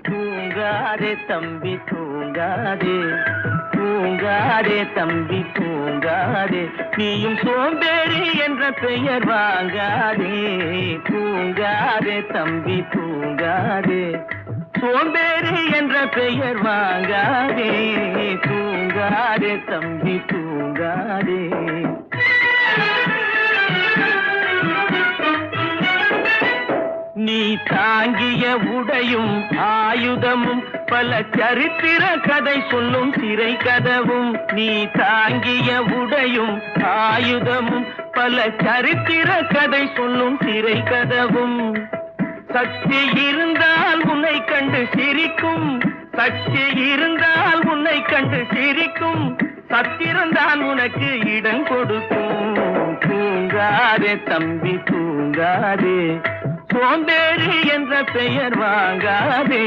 தூங்காதே தம்பி தூங்காதே, தூங்காதே தம்பி தூங்காதே, நீயும் சோம்பேறி என்ற பெயர் வாங்காதே. தூங்காதே தம்பி தூங்காதே, சோம்பேறி என்ற பெயர் வாங்காதே. தூங்காதே தம்பி தூங்காதே. நீ தாங்கிய உடையும் ஆயுதமும் பல சரித்திர கதை சொல்லும் சிறை கதவும். நீ தாங்கிய உடையும் ஆயுதமும் பல சரித்திர கதை சொல்லும் சிறை கதவும். சக்தி இருந்தால் உன்னை கண்டு சிரிக்கும், சக்தி இருந்தால் உன்னை கண்டு சிரிக்கும், சத்திரந்தான் உனக்கு இடம் கொடுக்கும். தூங்காதே தம்பி தூங்காதே, சோம்பேறி என்ற பெயர் வாங்காதே.